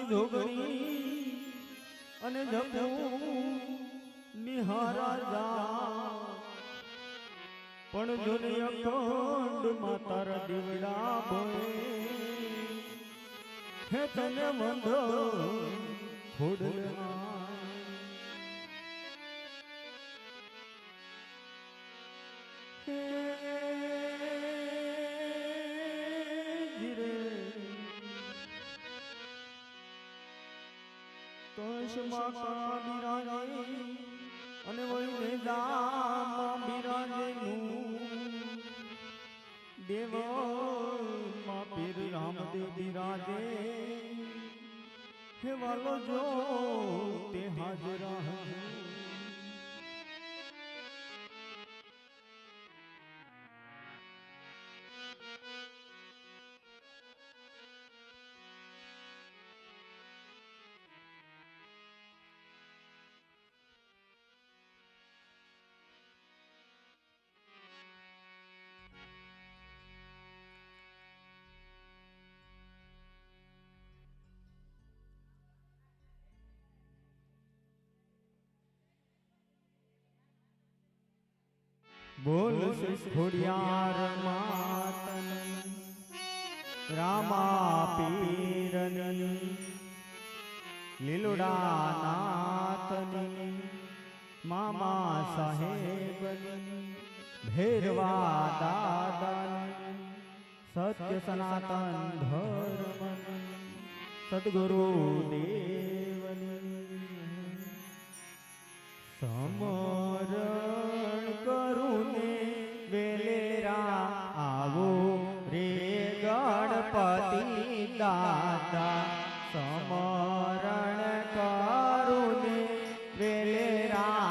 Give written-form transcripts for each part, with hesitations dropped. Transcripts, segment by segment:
જોગણી અને જપું નિહારા પણ જોને અખંડ માતારા દીવડા ભોય હે તને મંધો ખોડલા અને વળી દામ બિરાજે દેવ માં પીર રામદેવ બિરાજે હે વાલો જો તે હાજરા બોલ ખોડિયાર માતન રામા પીરની લીલુડા નાથની મામા સાહેબની ભેરવા દાદાની સત્ય સનાતન ધર્મની સદગુરુ દેવની સમરણ કરુને વેલેરા આવો રે ગણપતિ દાદા સમરણ કરુને વેલેરા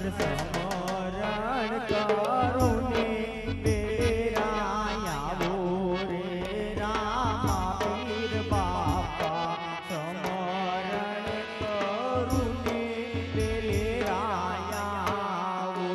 હર સમરણ કરો ને બેરાય આવો રે રામા પીર બાપા સમરણ કરું ને બેરાય આવો.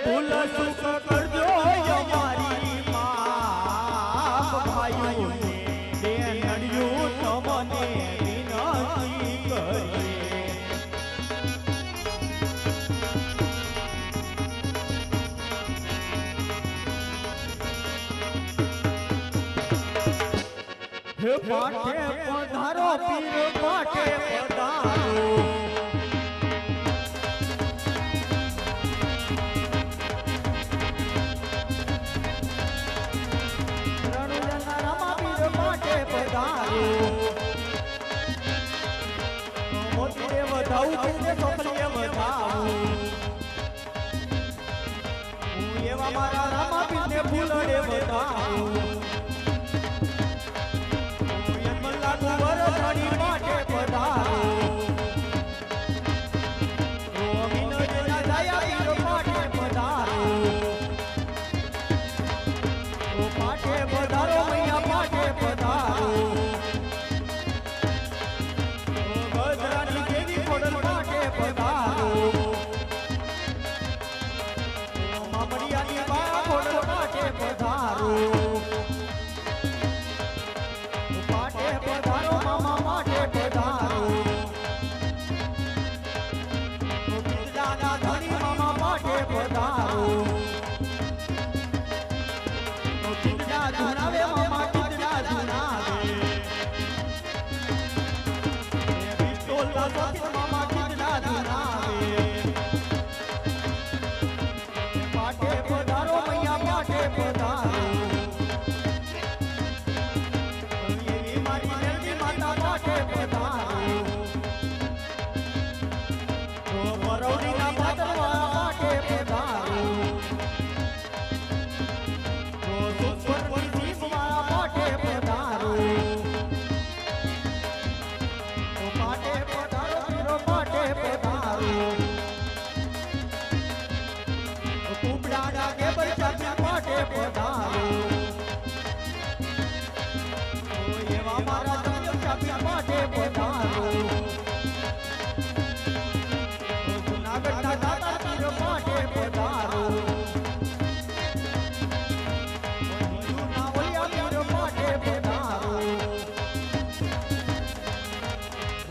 ભૂલ સુખ કરજો અમારી માપ ભાઈઓને બે નડ્યું તમને વિનંતી કરીએ હે પાઠે પધારો પીર પાઠે પધારો મોતીએ વધાવું કે સોપલીએ વધાવું હું એવા મારા રામા પીરને ફૂલડે વધાવું હું યમલા કુંવર ધણી માટે પધારું રોમીન જેના દયા પીર માટે પધારું ઓ પાટે પધારો મૈયા પાટે પધારો પાટે પધારો મામા માટે પધારો પિતાના ધણી મામા માટે પધારો પિતા ધુનાવે મામા પિતા ધુનાવે વિસ્તોલા સતી મામા પિતા ધુનાવે પાટે પધારો મૈયા પાટે પધારો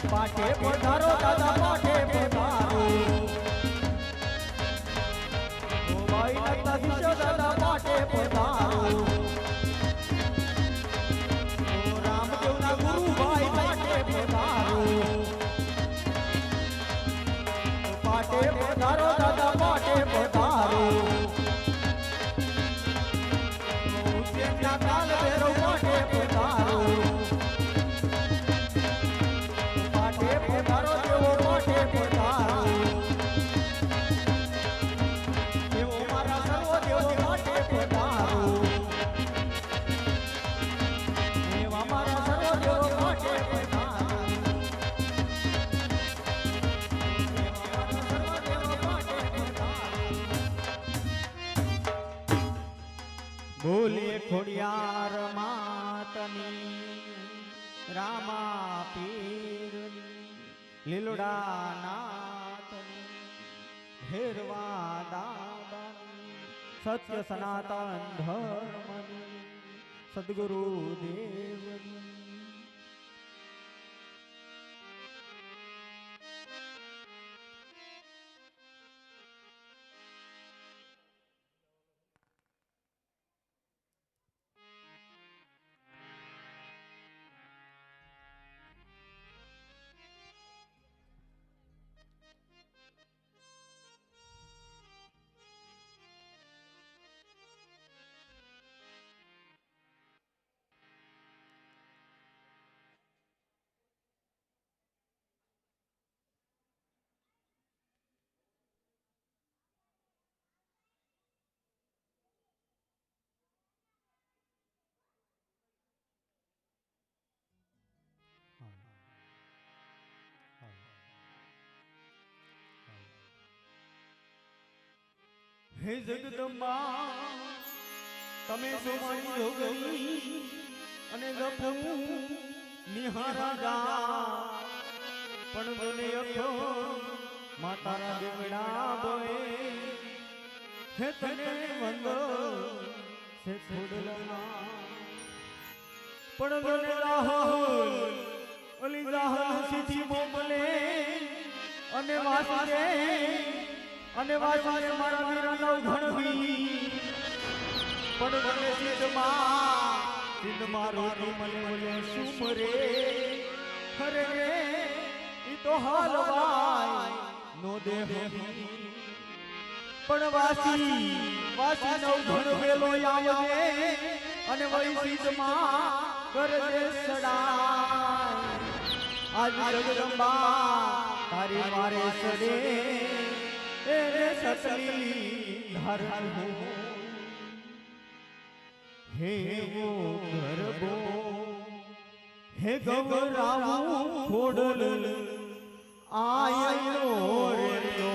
પાટે પધારો દાદા પાટે પધારો ઓ ભાઈ નતા દિશો દાદા પાટે પધારો ઓ રામદેવના ગુરુ ભાઈ પાટે પધારો પાટે પધારો દાદા પાટે પધારો ઉજ્જૈનના કાલ ભૈરવ પાટે પધારો પધારો દેવો પાટે પધારો દેવો મારા સર્વ દેવો પાટે પધારો દેવા મારા સર્વ દેવો પાટે પધારો દેવા મારા સર્વ દેવો પાટે પધારો બોલે ખોડિયાર માતની રામા પીરની લીલોડા નાથની ભેરવા દાદાની સત્ય સનાતન ધર્મની સદગુરુ દેવની હે જગદંબા તમે સોમાણી જોગણી અને ગફું નિહારા જા પણ બને અખો માતારા દેવડા બોએ હે તને વંદો છે ખોડલમાં પણ મને રાહુલ ઓલી રાહુલ સીધી મોકલે અને વાસુદે મારા વીરનો ઘણવી પણ મને સિંધમાં રોટી મને ઓલે સુમરે ખરે રે ઈ તો હાલવાય નો દેહ પણ વાસી નો ઘણ વેલો આવે અને વળી સિંધમાં કરજે સડાય આજ જગદંબા તારી મારે સડે એને સકલી ધારણ હો હે વો ગરબો હે ગવરાવું ખોડલ આયનો રે લો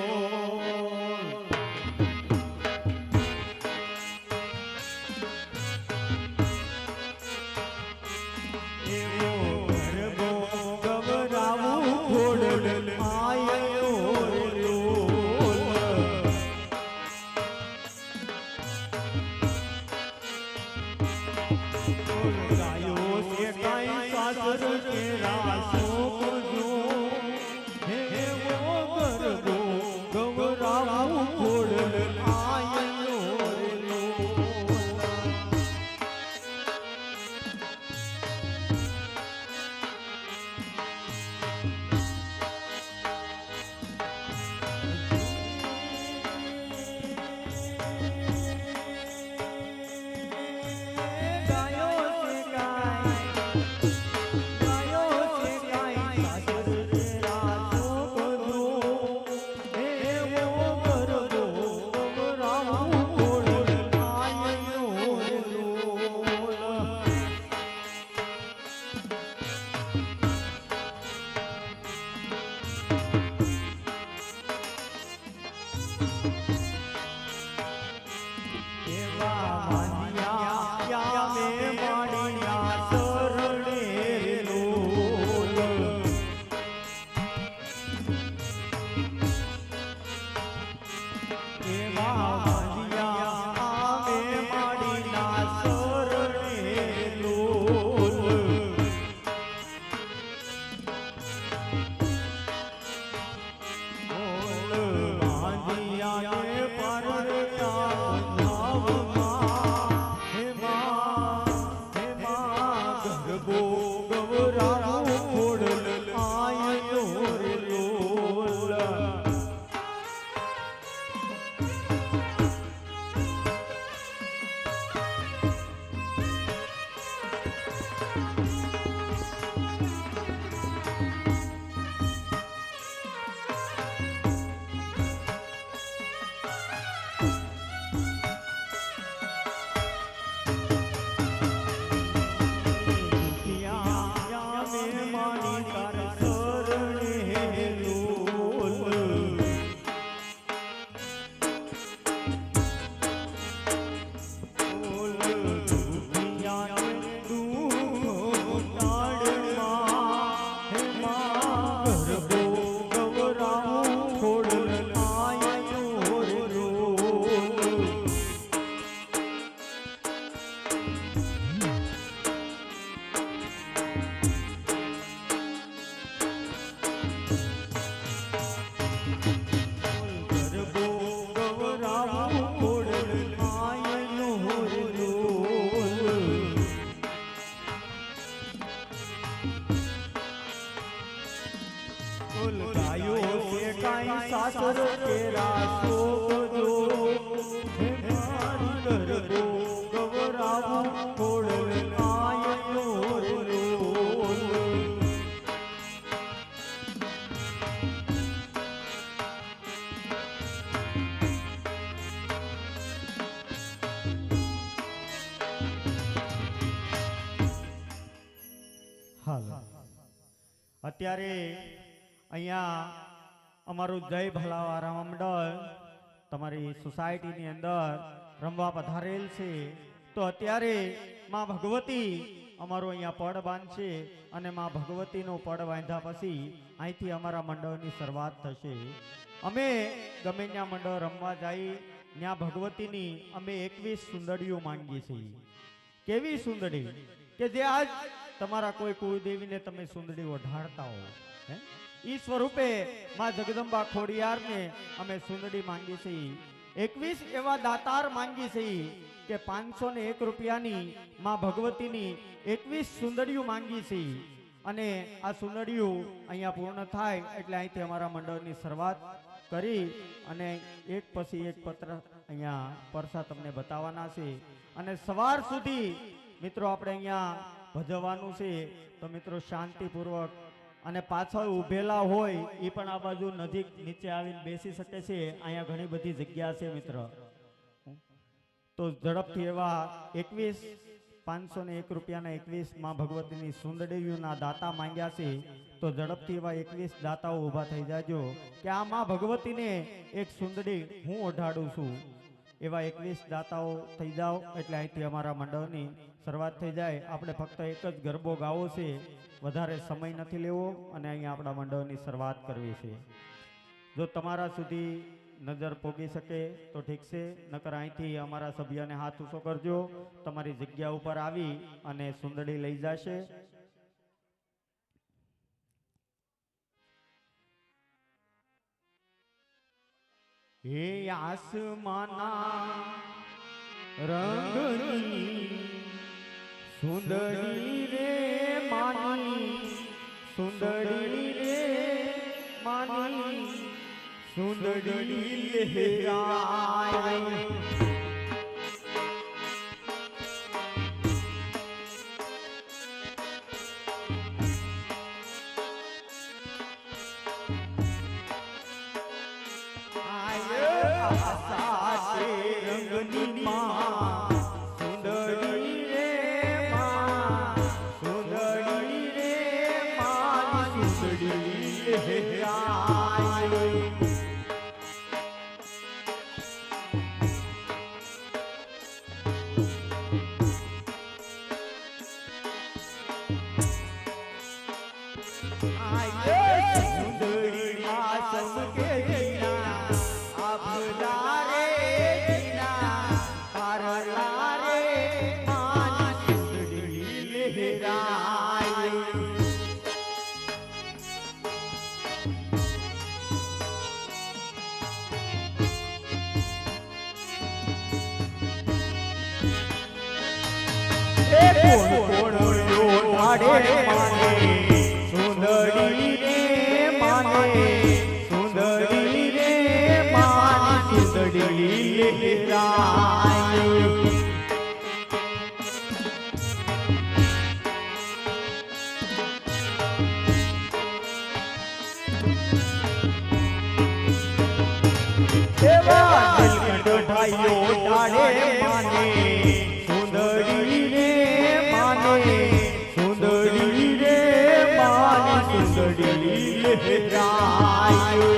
सासर तेरा सोजो हे मारी गरबो गवरावू खोडल आयो रे लोल हाल અત્યારે અહીંયા અમારું જય ભલાવારા મંડળ તમારી સોસાયટીની અંદર રમવા પધારેલ છે તો અત્યારે માં ભગવતી અમારું અહીંયા પડ બાંધશે અને માં ભગવતીનું પડ બાંધ્યા પછી અહીંથી અમારા મંડળની શરૂઆત થશે. અમે ગમે ત્યાં મંડળ રમવા જઈ ત્યાં ભગવતીની અમે 21 સુંદડીઓ માંગીએ છીએ. કેવી સુંદડી કે જે આજ તમારા કોઈ કુળદેવીને તમે સુંદડી ઓઢાડતા હો, હે ઈ સ્વરૂપે માં જગદંબા ખોડિયારને અમે સુંદડી માંગી છીએ. 21 એવા દાતાર માંગી છીએ કે 501 રૂપિયાની માં ભગવતીની 21 સુંદડીઓ માંગી છીએ. અને આ સુંદડીઓ અહીંયા પૂર્ણ થાય એટલે અહીંથી અમારા મંડળની શરૂઆત કરી અને એક પછી એક પત્ર અહીંયા પરસા તમને બતાવવાના છે. અને સવાર સુધી મિત્રો આપણે અહીંયા ભજવવાનું છે. તો મિત્રો શાંતિપૂર્વક અને પાછળ ઊભેલા હોય એ પણ આ બાજુ નજીક નીચે આવીને બેસી શકે છે. અહીંયા ઘણી બધી જગ્યા છે મિત્ર. તો ઝડપથી એવા 21 501 રૂપિયાના 21 માં ભગવતીની સુંદડીઓના દાતા માંગ્યા છે. તો ઝડપથી એવા 21 દાતાઓ ઊભા થઈ જાજો કે આ માં ભગવતીને એક સુંદડી હું ઓઢાડું છું. એવા 21 દાતાઓ થઈ જાઓ એટલે અહીંથી અમારા મંડળની શરૂઆત થઈ જાય. આપણે ફક્ત એક જ ગરબો ગાવો છે, વધારે સમય નથી લેવો અને અહીંયા આપણા મંડળની શરૂઆત કરવી છે. જો તમારા સુધી નજર પોગી શકે તો ઠીક છે, નકર અહીંથી અમારા સભ્યને હાથ ઊંચો કરજો. તમારી જગ્યા ઉપર આવી અને સુંદડી લઈ જશે. હે આસમાના રંગની સુંદડી રે માની, સુંદડી રે માની, સુંદડી લહેરાય. રંગની માં સુંદડી રે માં, સુંદડી રે માની, સુંદડી લહેરાય. સુંદડી માં સમકે જીના આપલા રે જીના પારલા રે માની, સુંદડી લહેરાય. કોણ ઓઢાડે માને સુંદડી રે માને, સુંદડી રે માની, સુંદડી લહેરાય. એવા નીલકંઠ ઢાઈઓ ઓઢાડે માને સુંદડી રે માને, સુંદડી રે માની, સુંદડી લહેરાય.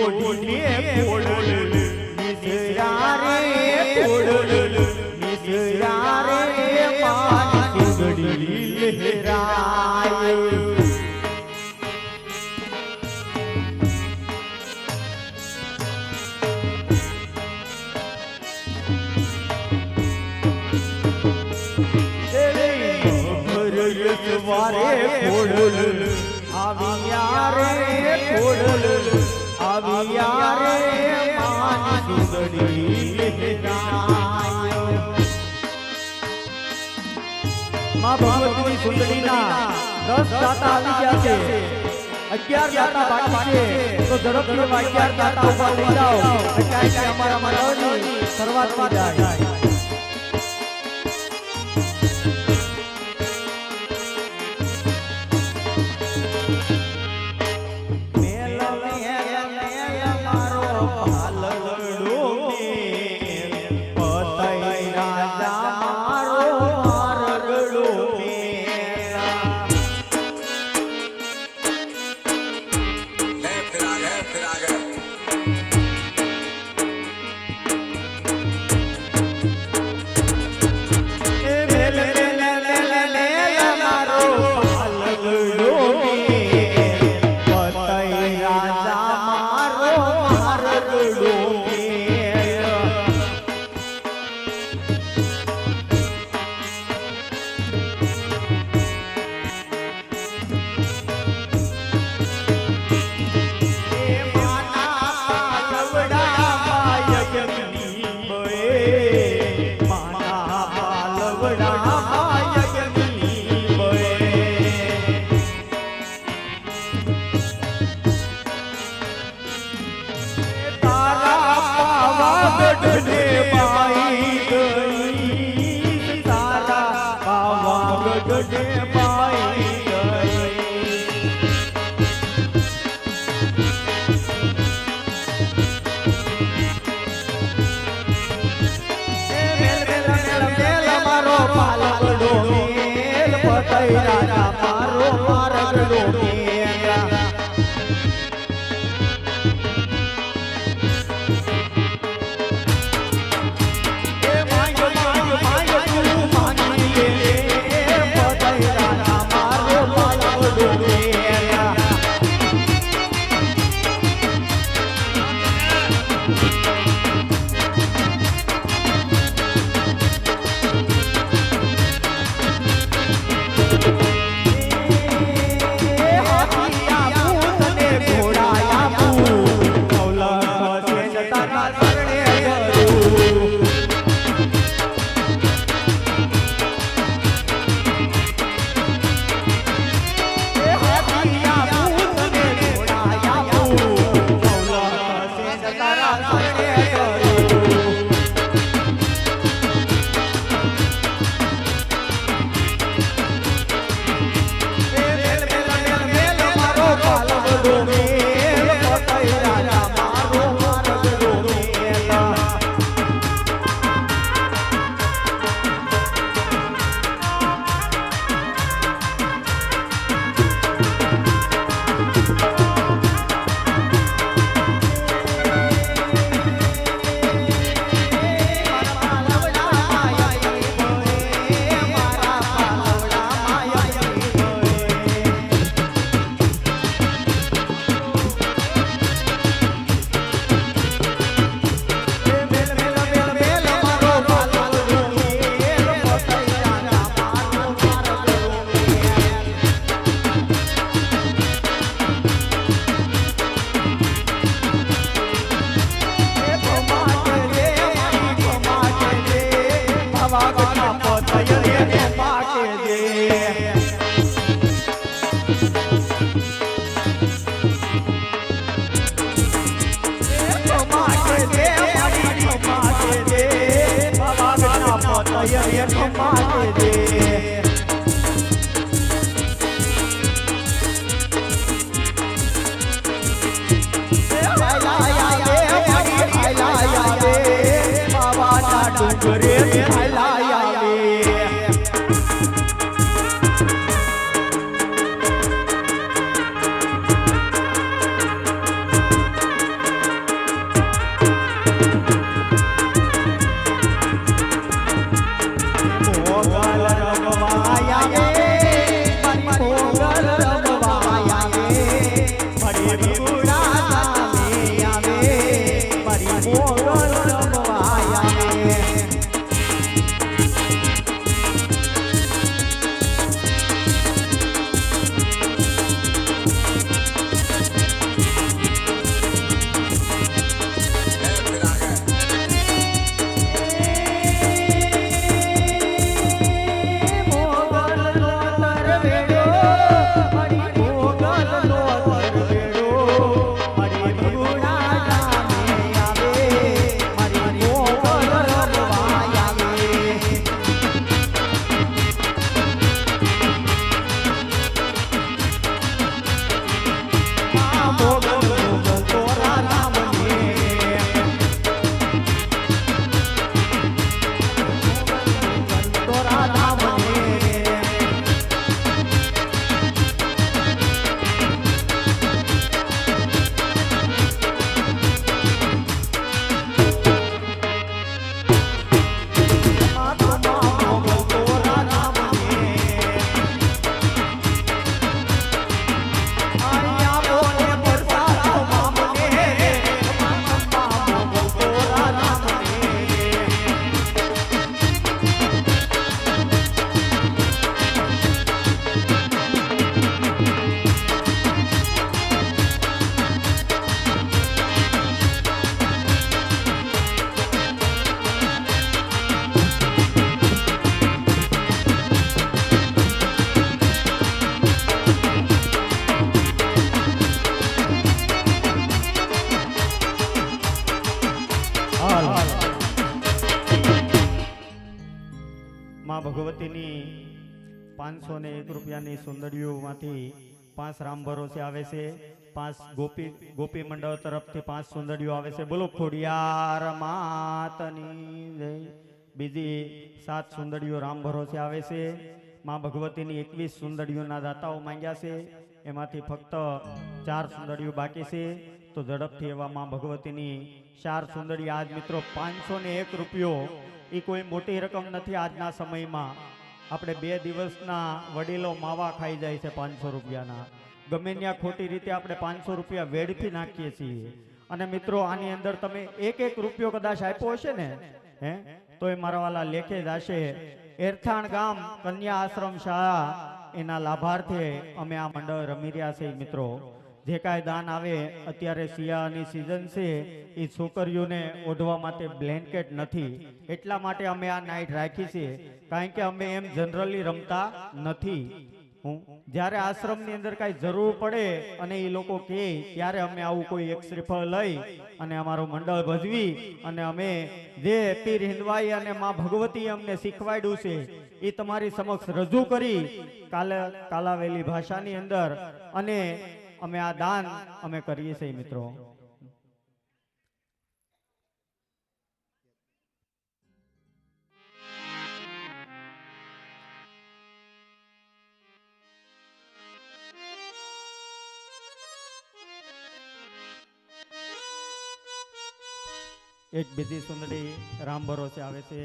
ઓઢીને પોડલ નિસરા રે, પોડલ નિસરા રે માની, સુંદડી લહેરાય. વારે ખોડલ આવ્યા રે, ખોડલ આવ્યા રે માની, સુંદડી લહેરાય. માં ભગવતીની સુંદડીના 10 દાતા આવી ગયા છે, 11 દાતા બાકી છે. તો ઝડપથી 11 દાતા ઉભા થઈ જાઓ એટલે અમારા મંડળની શરૂઆત થઈ જાય. વાગના પતય રે પાકે દે માં ભગવતીની 501 રૂપિયાની સુંદરીઓમાંથી 5 રામ ભરોસે આવે છે, 5 ગોપી મંડળ તરફથી 5 સુંદરીઓ આવે છે. બોલો ખોડિયાર માતની જય. બીજી 7 સુંદરીઓ રામ ભરોસે આવે છે. માં ભગવતીની 21 સુંદરીઓના દાતાઓ માંગ્યા છે, એમાંથી ફક્ત 4 સુંદરીઓ બાકી છે. તો ઝડપથી એવા માં ભગવતીની 4 સુંદરી આજ મિત્રો 501 રૂપિયો એ કોઈ મોટી રકમ નથી. આજના સમયમાં આપણે 2 દિવસના વડીલો માવા ખાઈ જાય છે 500 રૂપિયાના. ગમે ત્યાં ખોટી રીતે આપણે 500 રૂપિયા વેડફી નાખીએ છીએ. અને મિત્રો આની અંદર તમે એક રૂપિયો કદાચ આપ્યો હશે ને તો એ મારા વાલા લેખે જ હશે. એરથાણ ગામ કન્યા આશ્રમ શાળા એના લાભાર્થે અમે આ મંડળ રમી રહ્યા છે મિત્રો. જે કાંઈ દાન આવે, અત્યારે શિયાળાની સિઝન છે, એ છોકરીઓને ઓઢવા માટે બ્લેન્કેટ નથી, એટલા માટે અમે આ નાઇટ રાખી છે. કારણ કે અમે એમ જનરલી રમતા નથી. જ્યારે આશ્રમની અંદર કાંઈ જરૂર પડે અને એ લોકો કહે ત્યારે અમે આવું કોઈ એક શ્રીફળ લઈ અને અમારું મંડળ ભજવી અને અમે જે પીર હિંદવાઈ અને માં ભગવતી અમને શીખવાડ્યું છે એ તમારી સમક્ષ રજૂ કરી કાલાવેલી ભાષાની અંદર અને અમે આ દાન અમે કરીએ છીએ મિત્રો. એક બીજી સુંદરી રામ ભરોસે આવે છે.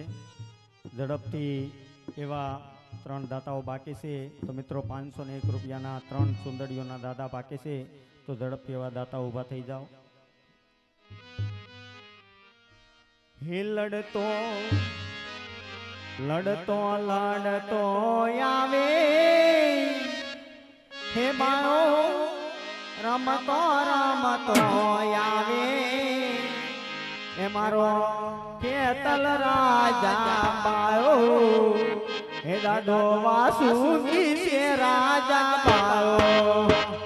ઝડપથી એવા 3 દાતાઓ બાકી છે. તો મિત્રો 501 રૂપિયાના 3 સુંદરીઓના દાદા બાકી છે. તો ઝડપથી એવા દાતા ઊભા થઈ જાઓ. હે લડતો લડતો લડતો આવે હે બાળો રમતો રમતો આવે એ મારો તલ રાજા બાયો હે દાદો વાસુકી છે રાજા બાયો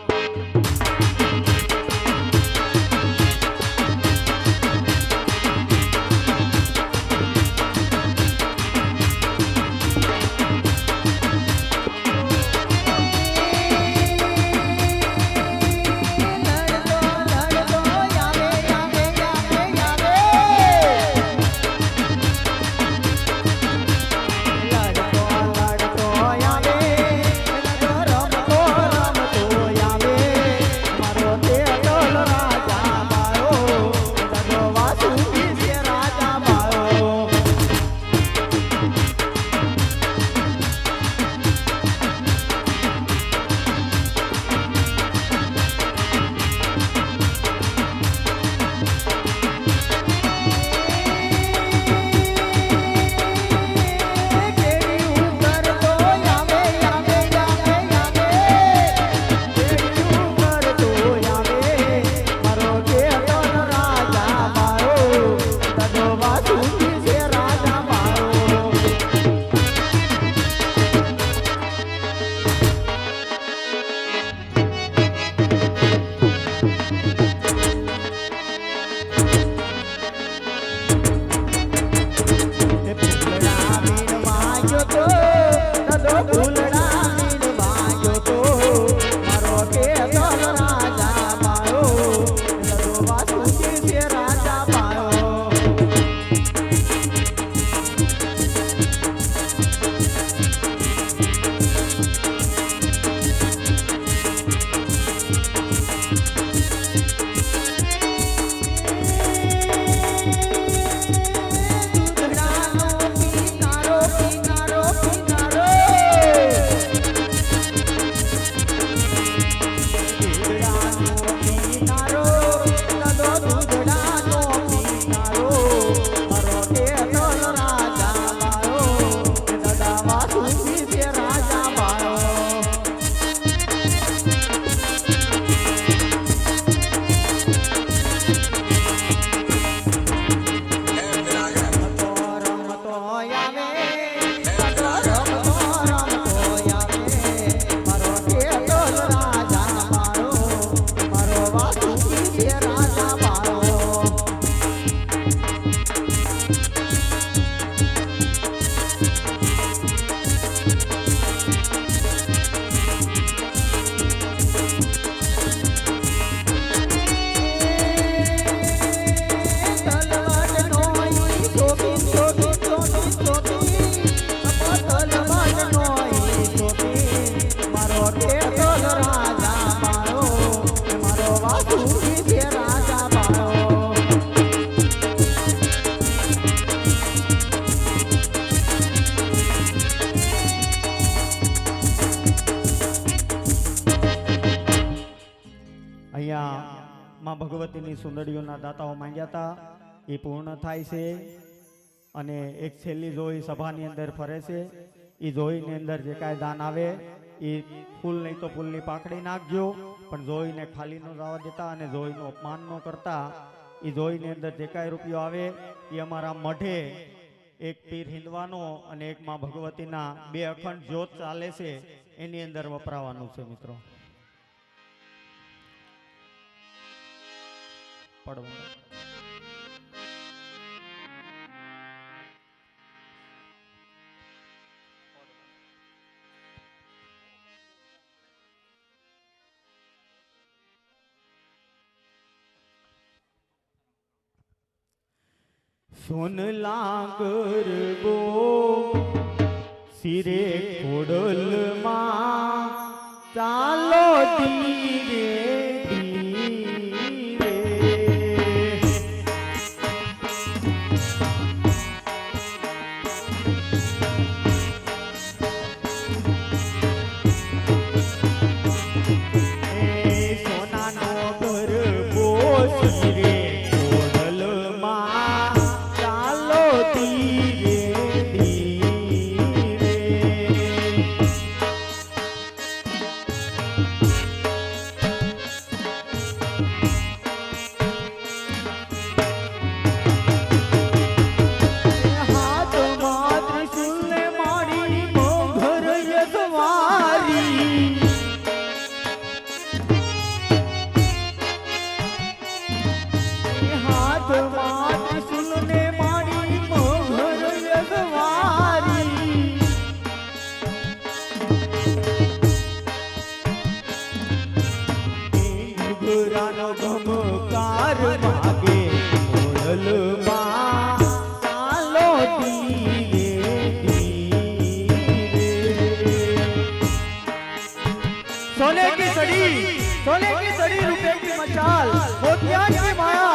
માં ભગવતીની સુંદરીઓના દાતાઓ માંગ્યા હતા એ પૂર્ણ થાય છે અને એક છેલ્લી જોઈ સભાની અંદર ફરે છે એ જોઈની અંદર જે કાંઈ દાન આવે એ ફૂલ નહીં તો ફૂલની પાકડી નાખજો પણ જોઈને ખાલી ન જવા દેતા અને જોઈનું અપમાન ન કરતા એ જોઈની અંદર જે કાંઈ રૂપિયો આવે એ અમારા મઢે એક પીર હિંદવાનો અને એક માં ભગવતીના બે અખંડ જ્યોત ચાલે છે એની અંદર વપરાવાનું છે મિત્રો. પડવાનું સોન લાગર ગો સિરે ખોડલ માં ચાલો ધીરે सोने की सड़ी रुपए की मशाल मोतियान की माया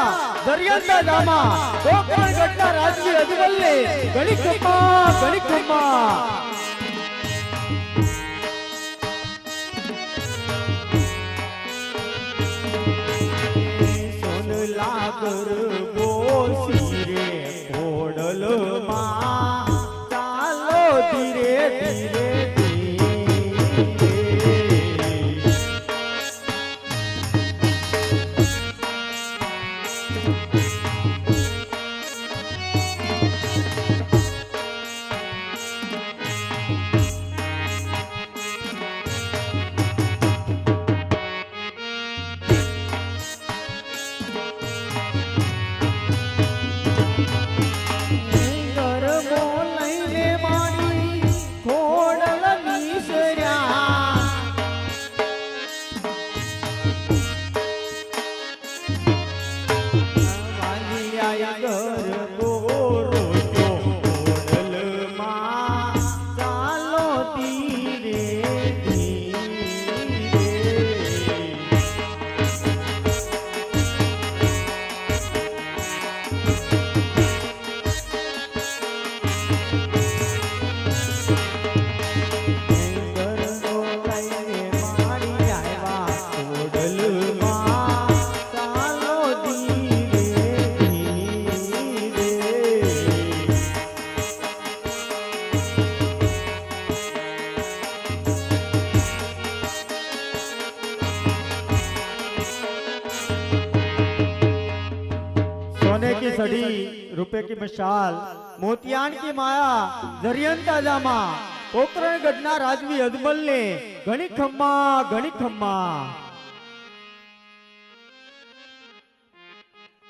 दरियंदा दामा कोकण गट्टा राजवी अजबल्ले गणी खम्मा सोन लागर बोसी रे ओडल मा चालो धीरे धीरे सोने की सड़ी रुपए की मशाल मोतियान की माया जरियंता जामा कोकरण गढ़ना राजवी अजमल ने घणी खम्मा